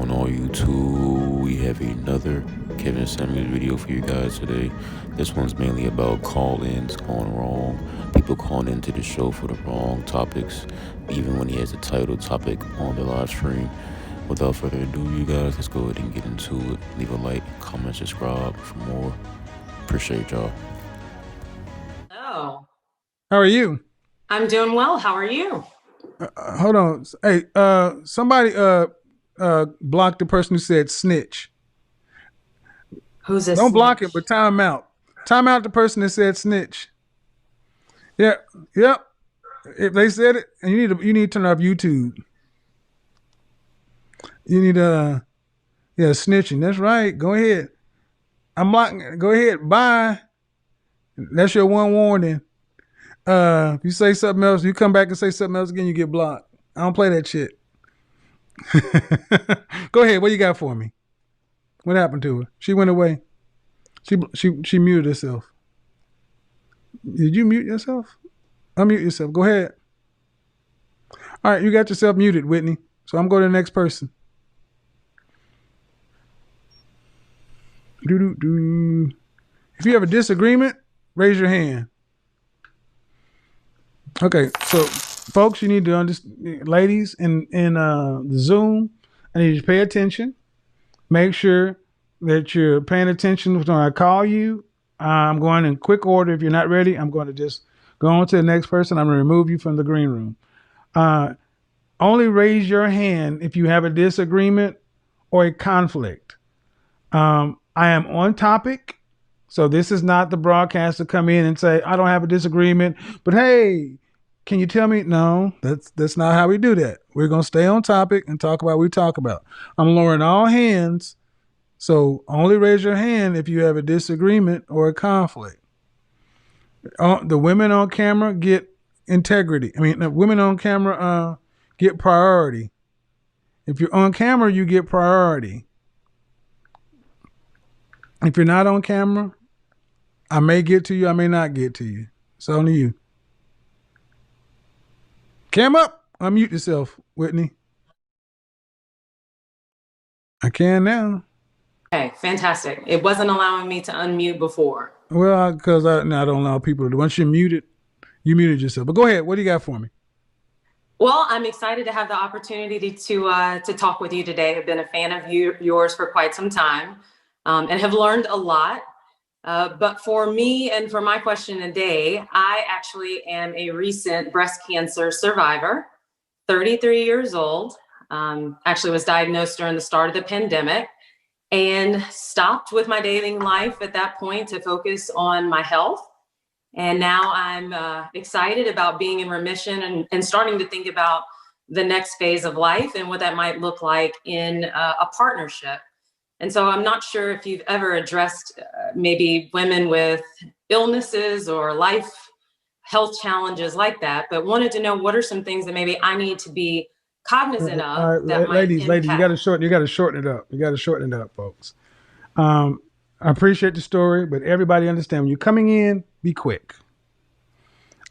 on all YouTube? We have another Kevin Samuels video for you guys today. This one's mainly about call-ins gone wrong. People calling into the show for the wrong topics, even when he has the title topic on the live stream. Without further ado, you guys, let's go ahead and get into it. Leave a like, comment, subscribe for more. Appreciate y'all. Oh, How are you? I'm doing well. How are you? Hold on. Hey, somebody block the person who said snitch. Who's a Don't block snitch? it, but time him out. Time out the person that said snitch. Yeah, yep. If they said it, and you need to turn off YouTube. You need snitching. That's right. Go ahead. I'm blocking it. Go ahead. Bye. That's your one warning. If you say something else, you come back and say something else again, you get blocked. I don't play that shit. Go ahead. What you got for me? What happened to her? She went away. She muted herself. Did you mute yourself? Unmute yourself. Go ahead. All right, you got yourself muted, Whitney. So I'm going to the next person. If you have a disagreement, raise your hand. Okay, so folks, you need to understand, ladies in the Zoom, I need you to pay attention. Make sure that you're paying attention when I call you. I'm going in quick order. If you're not ready, I'm going to just go on to the next person. I'm going to remove you from the green room. Only raise your hand if you have a disagreement or a conflict. I am on topic. So this is not the broadcast to come in and say, I don't have a disagreement, but hey, can you tell me? No, that's not how we do that. We're going to stay on topic and talk about what we talk about. I'm lowering all hands. So only raise your hand if you have a disagreement or a conflict. The women on camera get integrity. I mean, the women on camera get priority. If you're on camera, you get priority. If you're not on camera, I may get to you, I may not get to you. It's only you. Cam up. Unmute yourself, Whitney. I can now. Okay, fantastic. It wasn't allowing me to unmute before. Well, because I don't allow people to. Once you're muted, you muted yourself. But go ahead. What do you got for me? Well, I'm excited to have the opportunity to talk with you today. I've been a fan of yours for quite some time, and have learned a lot. But for me and for my question today, I actually am a recent breast cancer survivor, 33 years old. Actually was diagnosed during the start of the pandemic and stopped with my dating life at that point to focus on my health. And now I'm excited about being in remission and starting to think about the next phase of life and what that might look like in a partnership. And so I'm not sure if you've ever addressed maybe women with illnesses or life health challenges like that, but wanted to know what are some things that maybe I need to be cognizant of that might ladies, you got impact. to shorten. You got to shorten it up. You got to shorten it up, folks. I appreciate the story, but everybody understand when you're coming in, be quick.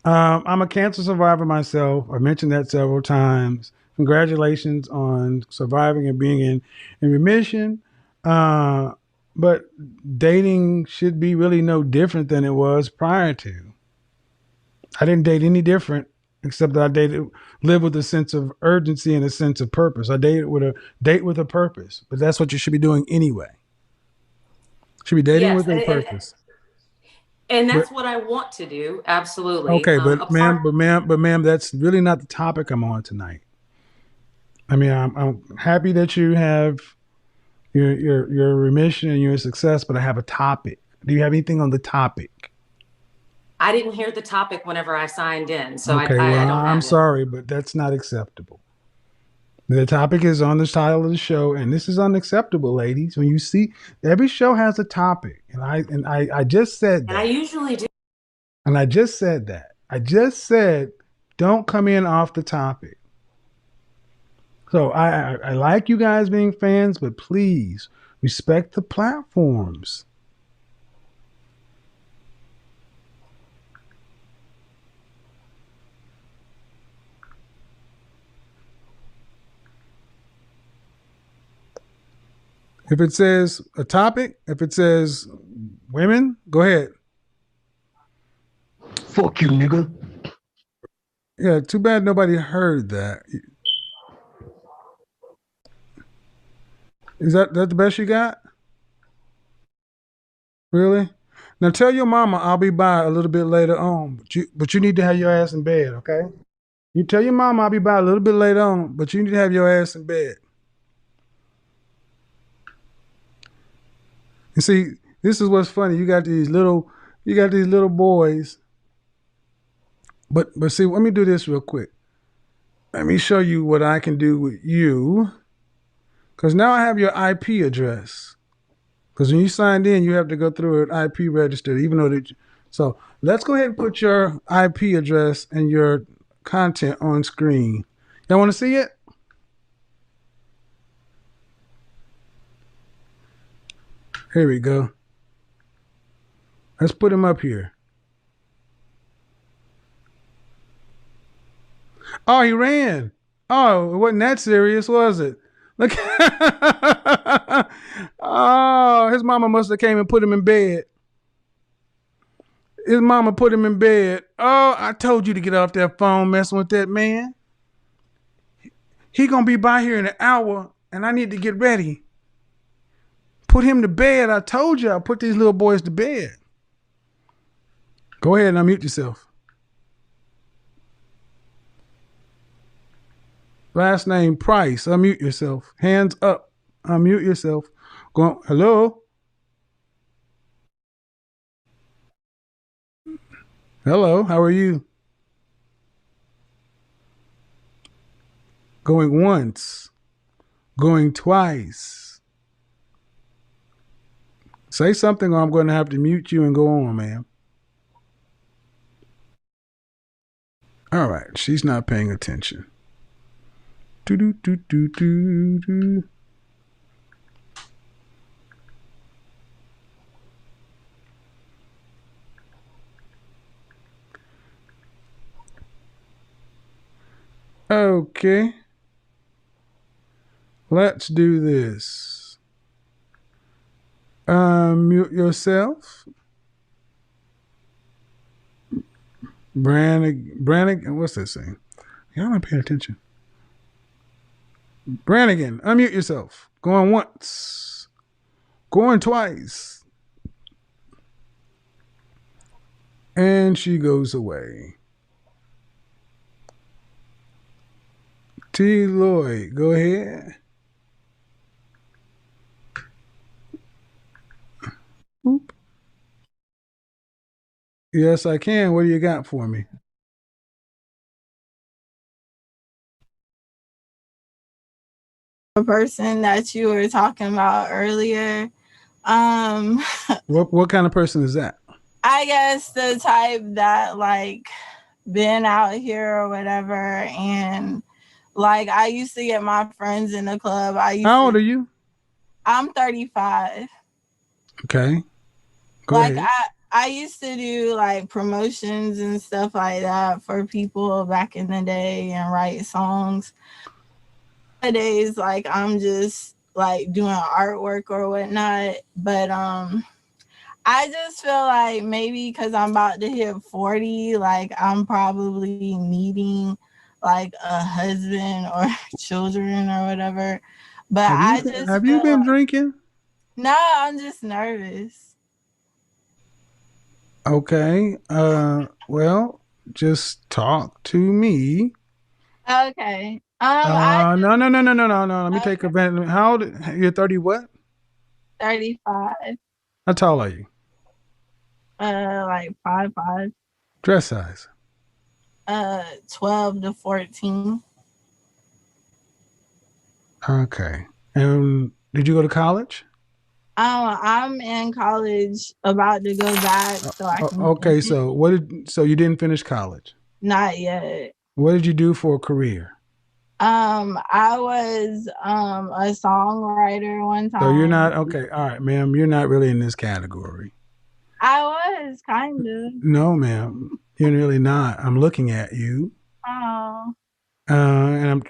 I'm a cancer survivor myself. I mentioned that several times. Congratulations on surviving and being in remission. But dating should be really no different than it was prior to. I didn't date any different, except that I live with a sense of urgency and a sense of purpose. I dated with a date with a purpose, but that's what you should be doing anyway. Should be dating Yes, with a purpose. and But that's what I want to do. Absolutely. okay, but Apart. ma'am, that's really not the topic I'm on tonight. I mean, I'm happy that you have your remission and your success, but I have a topic. Do you have anything on the topic? I didn't hear the topic whenever I signed in, so Okay, well, I don't I'm have it. sorry, but that's not acceptable. The topic is on the title of the show, and this is unacceptable, ladies. When you see every show has a topic, and I just said And I that, usually do. and I just said that. I just said don't come in off the topic. So I like you guys being fans, but please respect the platforms. If it says a topic, if it says women, go ahead. Fuck you, nigga. Yeah, too bad nobody heard that. Is that the best you got? Really? Now tell your mama I'll be by a little bit later on, but you need to have your ass in bed, okay? You tell your mama I'll be by a little bit later on, but you need to have your ass in bed. You see, this is what's funny. You got these little boys. But see, let me do this real quick. Let me show you what I can do with you. Because now I have your IP address. Because when you signed in, you have to go through an IP register, even though that. So let's go ahead and put your IP address and your content on screen. Y'all want to see it? Here we go. Let's put him up here. Oh, he ran. Oh, it wasn't that serious, was it? Look. Oh, his mama must have came and put him in bed. His mama put him in bed. Oh, I told you to get off that phone messing with that man. He gonna be by here in an hour, and I need to get ready. Put him to bed. I told you I'll put these little boys to bed. Go ahead and unmute yourself. Last name Price. Unmute yourself. Hands up. Unmute yourself. Go on. Hello? Hello. How are you? Going once. Going twice. Say something or I'm going to have to mute you and go on, ma'am. All right. She's not paying attention. Do do do do do do. Okay. Let's do this. Mute yourself. Brannigan, what's this thing? Y'all not paying attention. Brannigan, unmute yourself. Going once. Going twice. And she goes away. T. Lloyd, go ahead. Oop. Yes, I can. What do you got for me? The person that you were talking about earlier. What kind of person is that? I guess the type that like been out here or whatever, and like I used to get my friends in the club. How old are you? I'm 35. Okay. Go like ahead. I used to do like promotions and stuff like that for people back in the day and write songs. Nowadays, like I'm just like doing artwork or whatnot, but I just feel like maybe because I'm about to hit 40, like I'm probably needing like a husband or children or whatever. But have you been drinking? No, I'm just nervous. Okay. Well, just talk to me. Okay. No. Let me take advantage. How old? You're 30 what? 35. How tall are you? Like 5'5". Dress size? 12 to 14. Okay. And did you go to college? I'm in college, about to go back. So I can okay. So you didn't finish college? Not yet. What did you do for a career? I was a songwriter one time. So you're not okay. All right, ma'am. You're not really in this category. I was kind of. No, ma'am. You're really not. I'm looking at you. Oh. And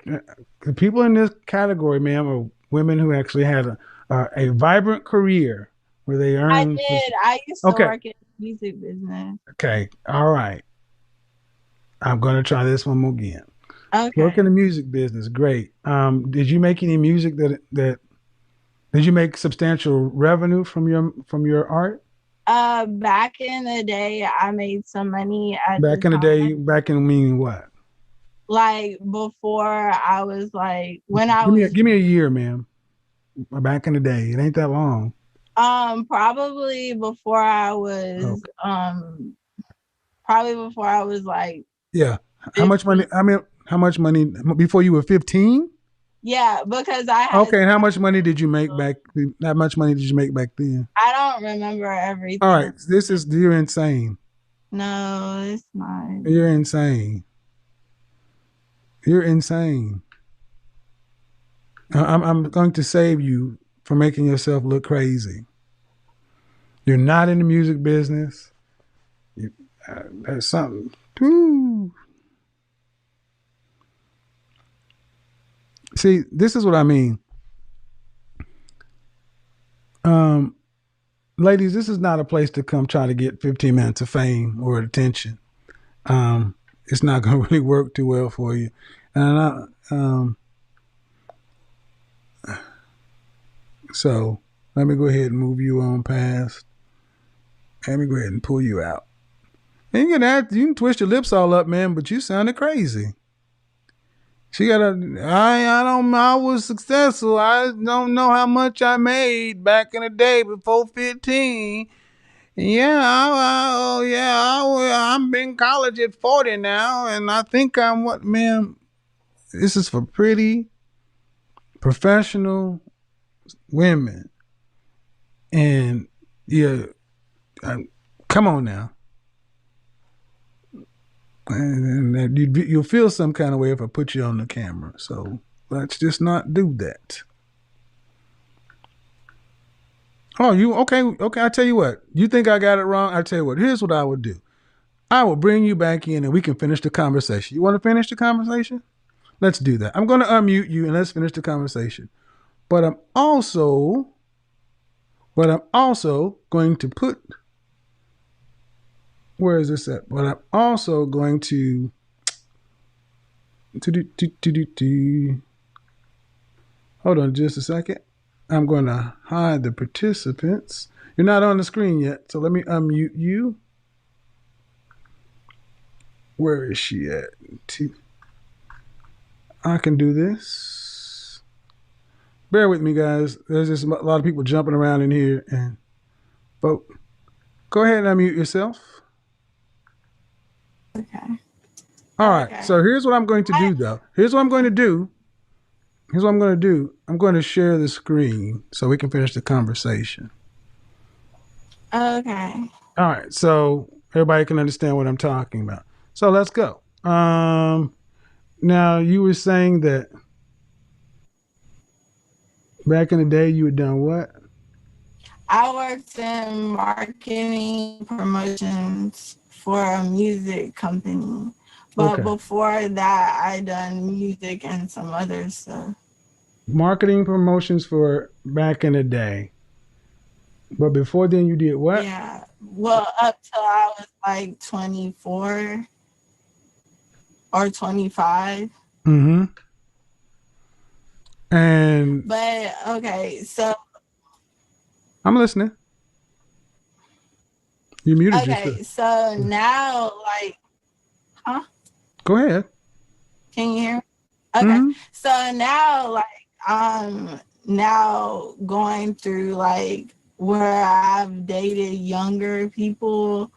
the people in this category, ma'am, are women who actually had a vibrant career where they I earn. did. I used to Okay. work in the music business. Okay. All right. I'm going to try this one more again. Okay. Work in the music business. Great. Did you make any music that did you make substantial revenue from your art? Back in the day, I made some money at Back the in the day, time. back in meaning what? Like before, I was like when I was Give me a year, ma'am. Back in the day, it ain't that long. probably before I was Okay. probably before I was like Yeah. How 15. much money? I mean, how much money before you were 15? Yeah, because I had Okay. And how much money did you make back? How much money did you make back then? I don't remember everything. All right. You're insane. No, it's not. You're insane. You're insane. I'm going to save you from making yourself look crazy. You're not in the music business. There's something. Woo. See, this is what I mean. Ladies, this is not a place to come try to get 15 minutes of fame or attention. It's not going to really work too well for you. And so let me go ahead and move you on past. Let me go ahead and pull you out. And you can twist your lips all up, man, but you sounded crazy. I was successful. I don't know how much I made back in the day before 15. Yeah, I'm in college at 40 now, and I think I'm what, man? This is for pretty, professional women. And yeah, come on now. And you'll feel some kind of way if I put you on the camera. So let's just not do that. Oh, you okay? Okay, I tell you what. You think I got it wrong? I tell you what. Here's what I would do. I will bring you back in, and we can finish the conversation. You want to finish the conversation? Let's do that. I'm going to unmute you, and let's finish the conversation. But I'm also going to put. Where is this at? But I'm also going to. Hold on just a second. I'm going to hide the participants. You're not on the screen yet, so let me unmute you. Where is she at? I can do this. Bear with me, guys. There's just a lot of people jumping around in here. But go ahead and unmute yourself. Okay. All right. So here's what I'm going to do, though. Here's what I'm going to do. I'm going to share the screen so we can finish the conversation. Okay. All right. So everybody can understand what I'm talking about. So let's go. Now you were saying that back in the day you had done what? I worked in marketing promotions for a music company. But before that, I done music and some other stuff. Marketing promotions for back in the day. But before then you did what? Yeah. Well, up till I was like 24 or 25. Mm-hmm. But okay, so I'm listening. You muted yourself. Okay, so now huh? Go ahead. Can you hear me? Okay. Mm-hmm. So now I'm now going through where I've dated younger people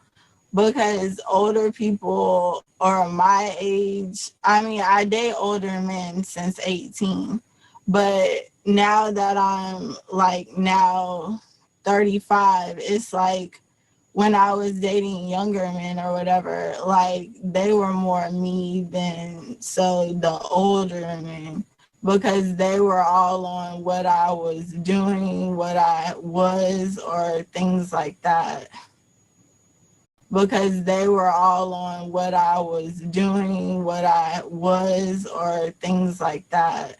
because older people are my age. I mean, I date older men since 18, but now that I'm now 35, it's when I was dating younger men or whatever, they were more me than the older men, because they were all on what I was doing, what I was, or things like that. Because they were all on what I was doing, what I was, or things like that.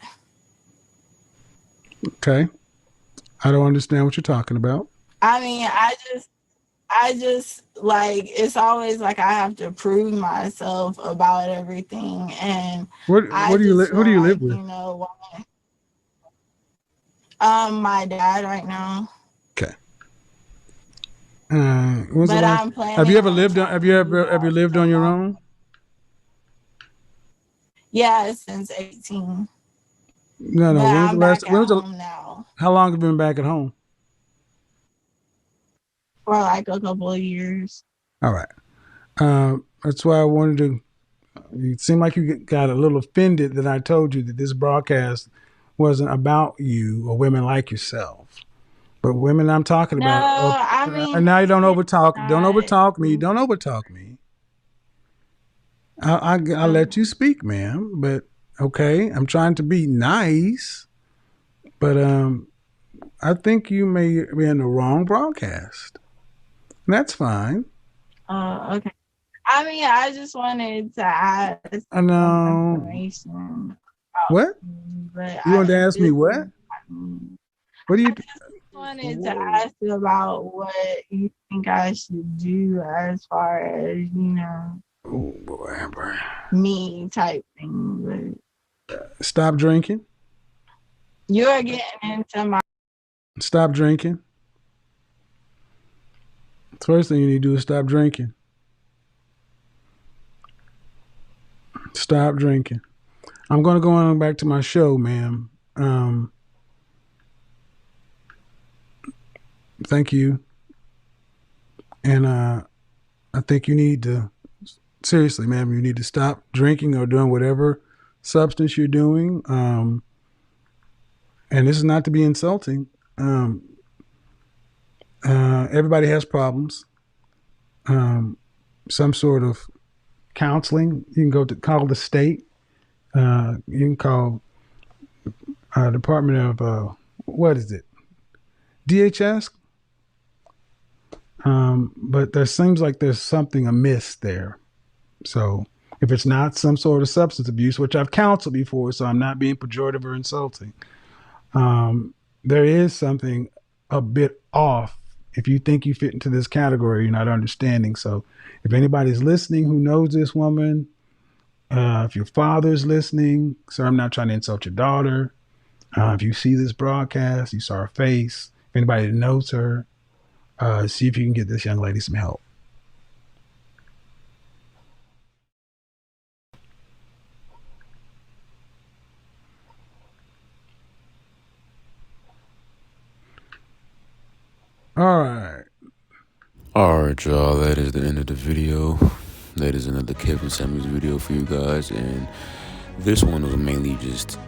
Okay. I don't understand what you're talking about. I mean, I just like, it's always like I have to prove myself about everything, and What I do you just who do feel you live like, with? you know, my dad right now. Okay. When's the But last? I'm planning. Have you ever on lived on? trying Have to you move ever out lived on your own? Yeah, since 18. No. But When was the I'm last? back When at was the? home now How long have you been back at home? for like a couple of years. All right. That's why I wanted to. You seem like you got a little offended that I told you that this broadcast wasn't about you or women like yourself, but women I'm talking No, about. I mean, And now you don't overtalk. Don't not. overtalk me. Don't overtalk me. I'll let you speak, ma'am. But okay, I'm trying to be nice, but I think you may be in the wrong broadcast. And that's fine. Okay. I mean, I just wanted to ask I know. information. What? But You wanted to ask me what? What do you? Wanted to ask you about what you think I should do as far as, you know, me type thing. But Stop drinking. you're getting into my. Stop drinking. First thing you need to do is stop drinking. Stop drinking. I'm going to go on back to my show, ma'am. Thank you. And I think you need to, seriously, ma'am, you need to stop drinking or doing whatever substance you're doing. And this is not to be insulting. Everybody has problems. Some sort of counseling. You can go to call the state. You can call Department of what is it? DHS. But there seems like there's something amiss there. So if it's not some sort of substance abuse, which I've counseled before, so I'm not being pejorative or insulting, there is something a bit off. If you think you fit into this category, you're not understanding. So if anybody's listening who knows this woman, if your father's listening, sir, I'm not trying to insult your daughter. If you see this broadcast, you saw her face, if anybody that knows her, see if you can get this young lady some help. All right. All right, y'all. That is the end of the video. That is another Kevin Samuels video for you guys, and this one was mainly just